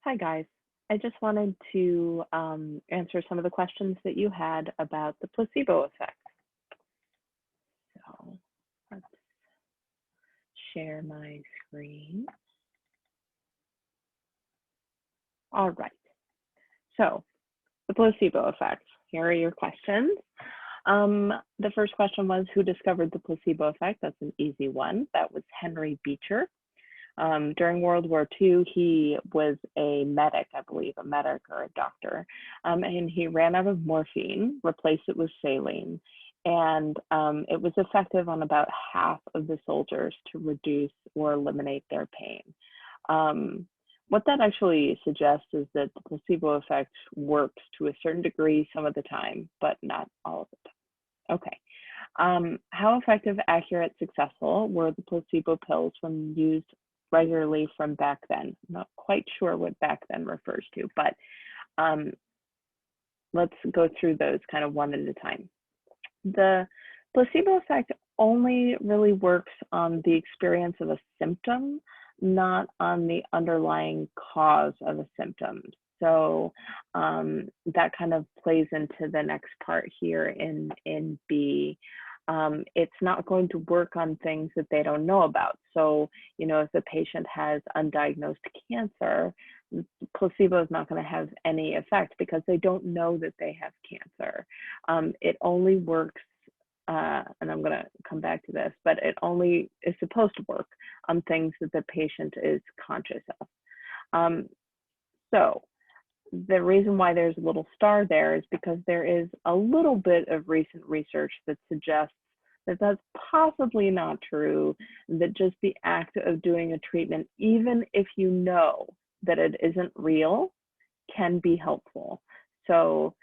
Hi, guys. I just wanted to answer some of the questions that you had about the placebo effect. So let's share my screen. All right. So the placebo effect. Here are your questions. The first question was, who discovered the placebo effect? That's an easy one. That was Henry Beecher. During World War II, he was a medic, I believe, a medic or a doctor, and he ran out of morphine, replaced it with saline, and it was effective on about half of the soldiers to reduce or eliminate their pain. What that actually suggests is that the placebo effect works to a certain degree some of the time, but not all of the time. Okay. How effective, accurate, successful were the placebo pills when used regularly from back then? I'm not quite sure what back then refers to, but let's go through those kind of one at a time. The placebo effect only really works on the experience of a symptom, not on the underlying cause of a symptom. So that kind of plays into the next part here in B. It's not going to work on things that they don't know about. So, if the patient has undiagnosed cancer, placebo is not going to have any effect because they don't know that they have cancer. It only works, and I'm going to come back to this, but it only is supposed to work on things that the patient is conscious of. So the reason why there's a little star there is because there is a little bit of recent research that suggests that that's possibly not true, that just the act of doing a treatment, even if you know that it isn't real, can be helpful. So,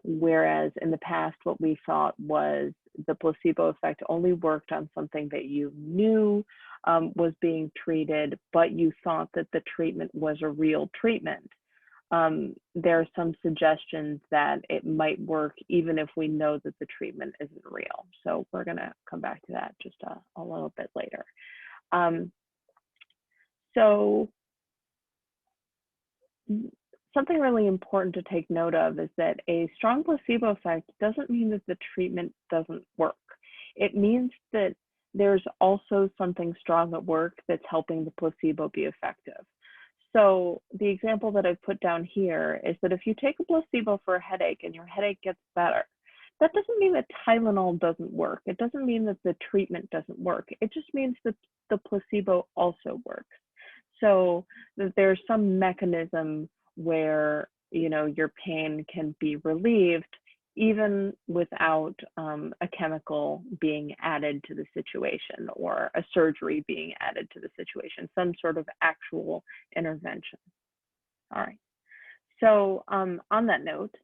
whereas in the past, what we thought was the placebo effect only worked on something that you knew was being treated, but you thought that the treatment was a real treatment. There are some suggestions that it might work even if we know that the treatment isn't real. So we're going to come back to that just a little bit later. So something really important to take note of is that a strong placebo effect doesn't mean that the treatment doesn't work. It means that there's also something strong at work that's helping the placebo be effective. So the example that I've put down here is that if you take a placebo for a headache and your headache gets better, that doesn't mean that Tylenol doesn't work. It doesn't mean that the treatment doesn't work. It just means that the placebo also works. So that there's some mechanism where, your pain can be relieved even without a chemical being added to the situation or a surgery being added to the situation, some sort of actual intervention. All right. So on that note,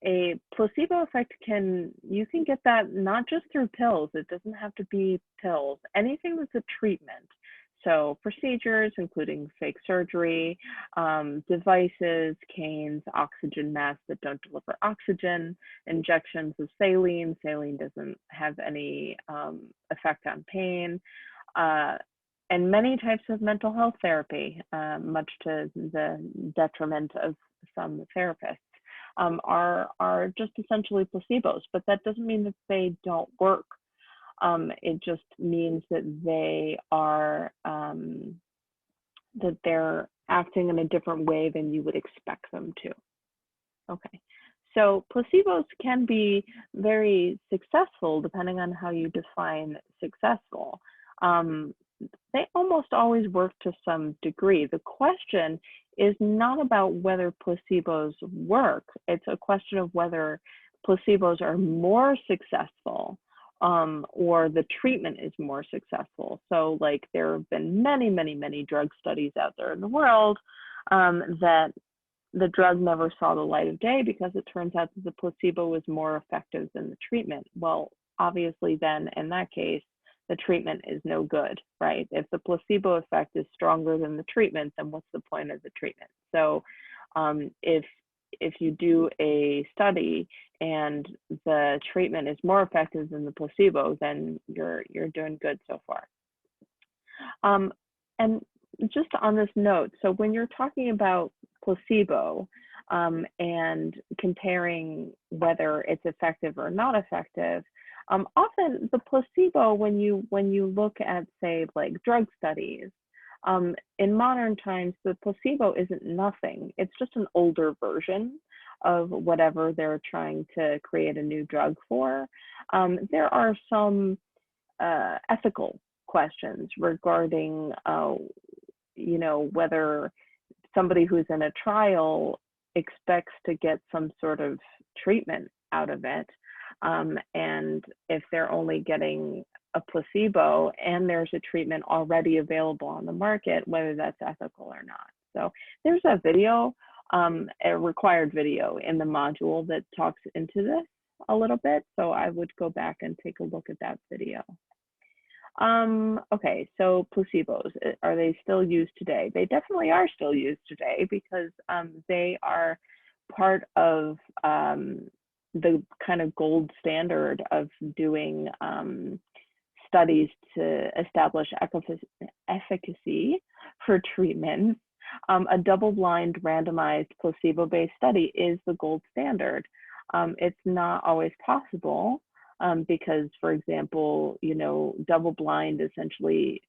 a placebo effect you can get that not just through pills. It doesn't have to be pills. Anything that's a treatment. So procedures, including fake surgery, devices, canes, oxygen masks that don't deliver oxygen, injections of saline. Saline doesn't have any effect on pain, and many types of mental health therapy, much to the detriment of some therapists, are just essentially placebos, but that doesn't mean that they don't work. It just means that that they're acting in a different way than you would expect them to. Okay, so placebos can be very successful depending on how you define successful. They almost always work to some degree. The question is not about whether placebos work. It's a question of whether placebos are more successful or the treatment is more successful. So like there have been many, many, many drug studies out there in the world that the drug never saw the light of day because it turns out that the placebo was more effective than the treatment. Well, obviously then in that case, the treatment is no good, right? If the placebo effect is stronger than the treatment, then what's the point of the treatment? So if you do a study and the treatment is more effective than the placebo, then you're doing good so far. And just on this note, so when you're talking about placebo and comparing whether it's effective or not effective, often the placebo, when you look at, say, like drug studies, in modern times, the placebo isn't nothing. It's just an older version of whatever they're trying to create a new drug for. There are some ethical questions regarding whether somebody who's in a trial expects to get some sort of treatment out of it. And if they're only getting a placebo and there's a treatment already available on the market, whether that's ethical or not. So there's a video, a required video in the module that talks into this a little bit. So I would go back and take a look at that video. Okay, so placebos, are they still used today? They definitely are still used today because they are part of the kind of gold standard of doing studies to establish efficacy for treatments. A double-blind randomized placebo-based study is the gold standard. It's not always possible because, for example, double blind essentially,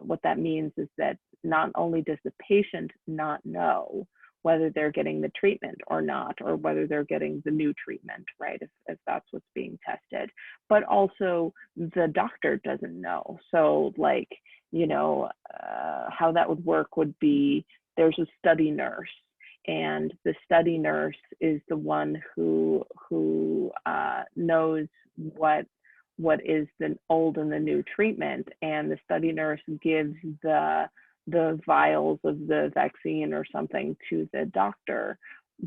what that means is that not only does the patient not know whether they're getting the treatment or not, or whether they're getting the new treatment, right, if that's what's being tested, but also the doctor doesn't know. So like, how that would work would be there's a study nurse, and the study nurse is the one who knows what is the old and the new treatment, and the study nurse gives the vials of the vaccine or something to the doctor,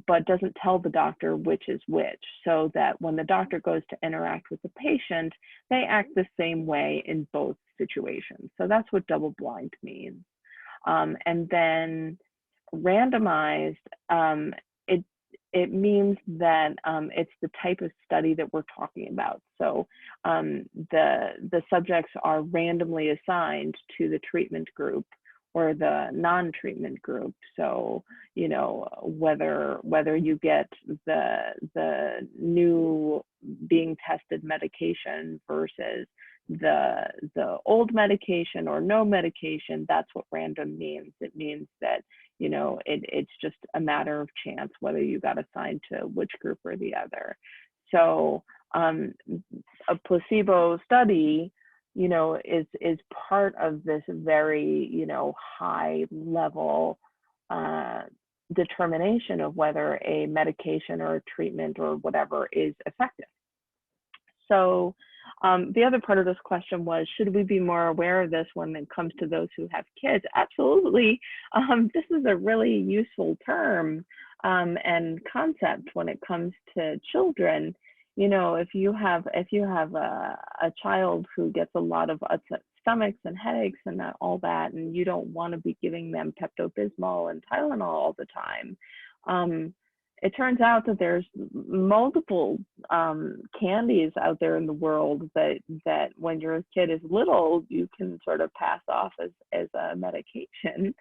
but doesn't tell the doctor which is which, so that when the doctor goes to interact with the patient, they act the same way in both situations. So that's what double blind means. And then randomized, it means that it's the type of study that we're talking about. So the subjects are randomly assigned to the treatment group or the non-treatment group. So whether you get the new being tested medication versus the old medication or no medication, that's what random means. It means that it's just a matter of chance whether you got assigned to which group or the other. So a placebo study, is part of this very, high level determination of whether a medication or a treatment or whatever is effective. So the other part of this question was, should we be more aware of this when it comes to those who have kids? Absolutely. This is a really useful term and concept when it comes to children. If you have a child who gets a lot of upset stomachs and headaches and all that, and you don't want to be giving them Pepto-Bismol and Tylenol all the time, it turns out that there's multiple candies out there in the world that when your kid is little, you can sort of pass off as a medication.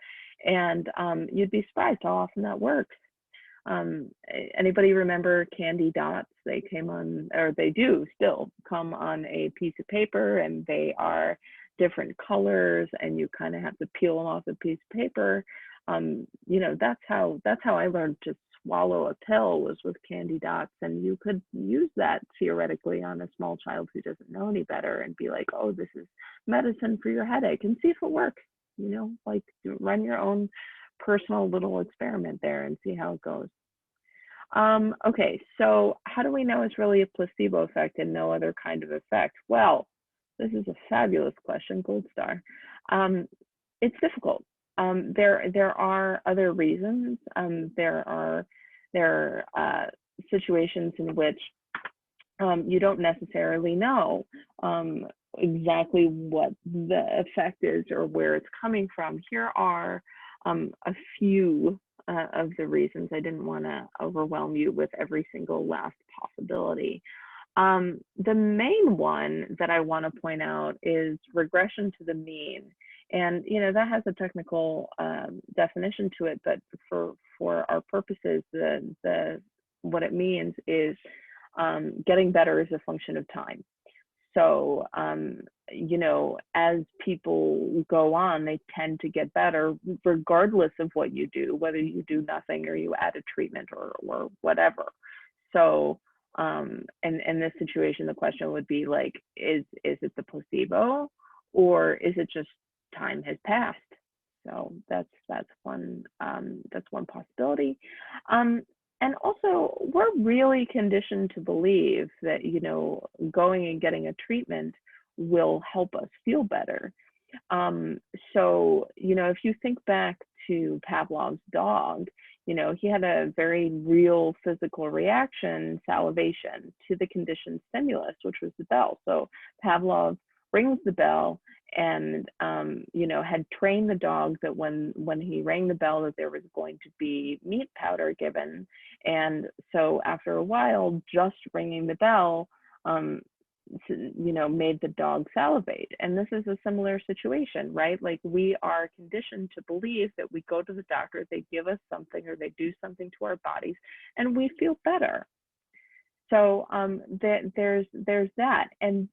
And you'd be surprised how often that works. Anybody remember candy dots? They came on, or they do still come on a piece of paper, and they are different colors, and you kind of have to peel them off a piece of paper. That's how I learned to swallow a pill, was with candy dots, and you could use that theoretically on a small child who doesn't know any better and be like, oh, this is medicine for your headache, and see if it works. Like run your own personal little experiment there and see how it goes. Okay, so how do we know it's really a placebo effect and no other kind of effect? Well, this is a fabulous question, gold star. It's difficult. There are other reasons. There are situations in which you don't necessarily know exactly what the effect is or where it's coming from. Here are a few of the reasons. I didn't want to overwhelm you with every single last possibility. The main one that I want to point out is regression to the mean. And, that has a technical definition to it, but for our purposes, what it means is getting better is a function of time. So, as people go on, they tend to get better regardless of what you do, whether you do nothing or you add a treatment or whatever. So, in this situation, the question would be like, is it the placebo, or is it just time has passed? So that's one possibility. And also, we're really conditioned to believe that, going and getting a treatment will help us feel better. So, if you think back to Pavlov's dog, he had a very real physical reaction, salivation, to the conditioned stimulus, which was the bell. So Pavlov rings the bell and, had trained the dog that when he rang the bell that there was going to be meat powder given. And so after a while, just ringing the bell, made the dog salivate. And this is a similar situation, right? Like, we are conditioned to believe that we go to the doctor, they give us something or they do something to our bodies and we feel better. So there's that. And,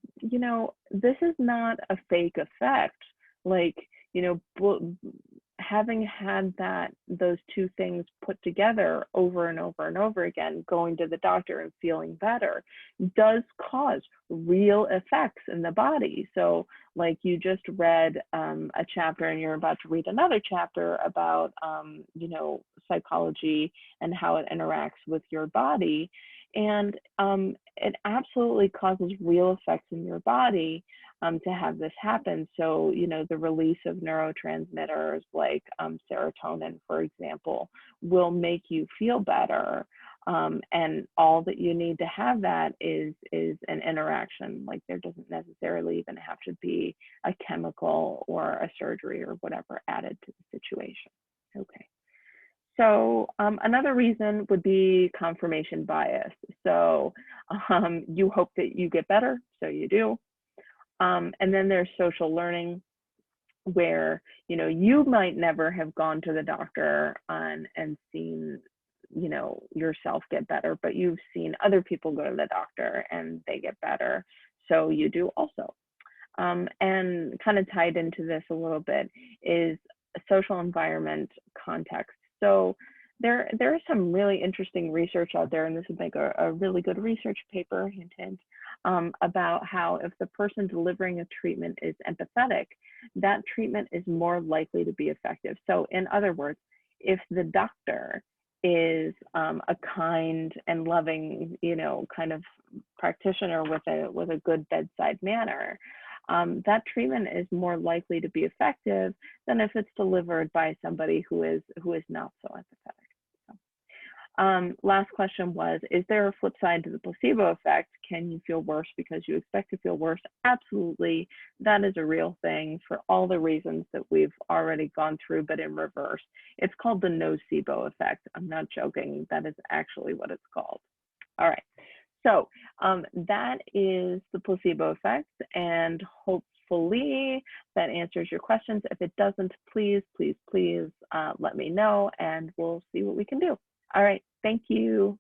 this is not a fake effect. Like, having had those two things put together over and over and over again, going to the doctor and feeling better does cause real effects in the body. So like, you just read a chapter and you're about to read another chapter about, psychology and how it interacts with your body. And it absolutely causes real effects in your body to have this happen. So, the release of neurotransmitters like serotonin, for example, will make you feel better. And all that you need to have that is an interaction. Like, there doesn't necessarily even have to be a chemical or a surgery or whatever added to the situation. Okay. So another reason would be confirmation bias. So you hope that you get better, so you do. And then there's social learning, where, you might never have gone to the doctor and seen, yourself get better, but you've seen other people go to the doctor and they get better, so you do also. And kind of tied into this a little bit is social environment context. So there is some really interesting research out there, and this would make a really good research paper, hint, hint, about how if the person delivering a treatment is empathetic, that treatment is more likely to be effective. So in other words, if the doctor is a kind and loving, kind of practitioner with a good bedside manner, that treatment is more likely to be effective than if it's delivered by somebody who is not so empathetic. So, last question was, is there a flip side to the placebo effect? Can you feel worse because you expect to feel worse? Absolutely. That is a real thing for all the reasons that we've already gone through, but in reverse. It's called the nocebo effect. I'm not joking. That is actually what it's called. All right. So that is the placebo effect, and hopefully that answers your questions. If it doesn't, please let me know, and we'll see what we can do. All right, thank you.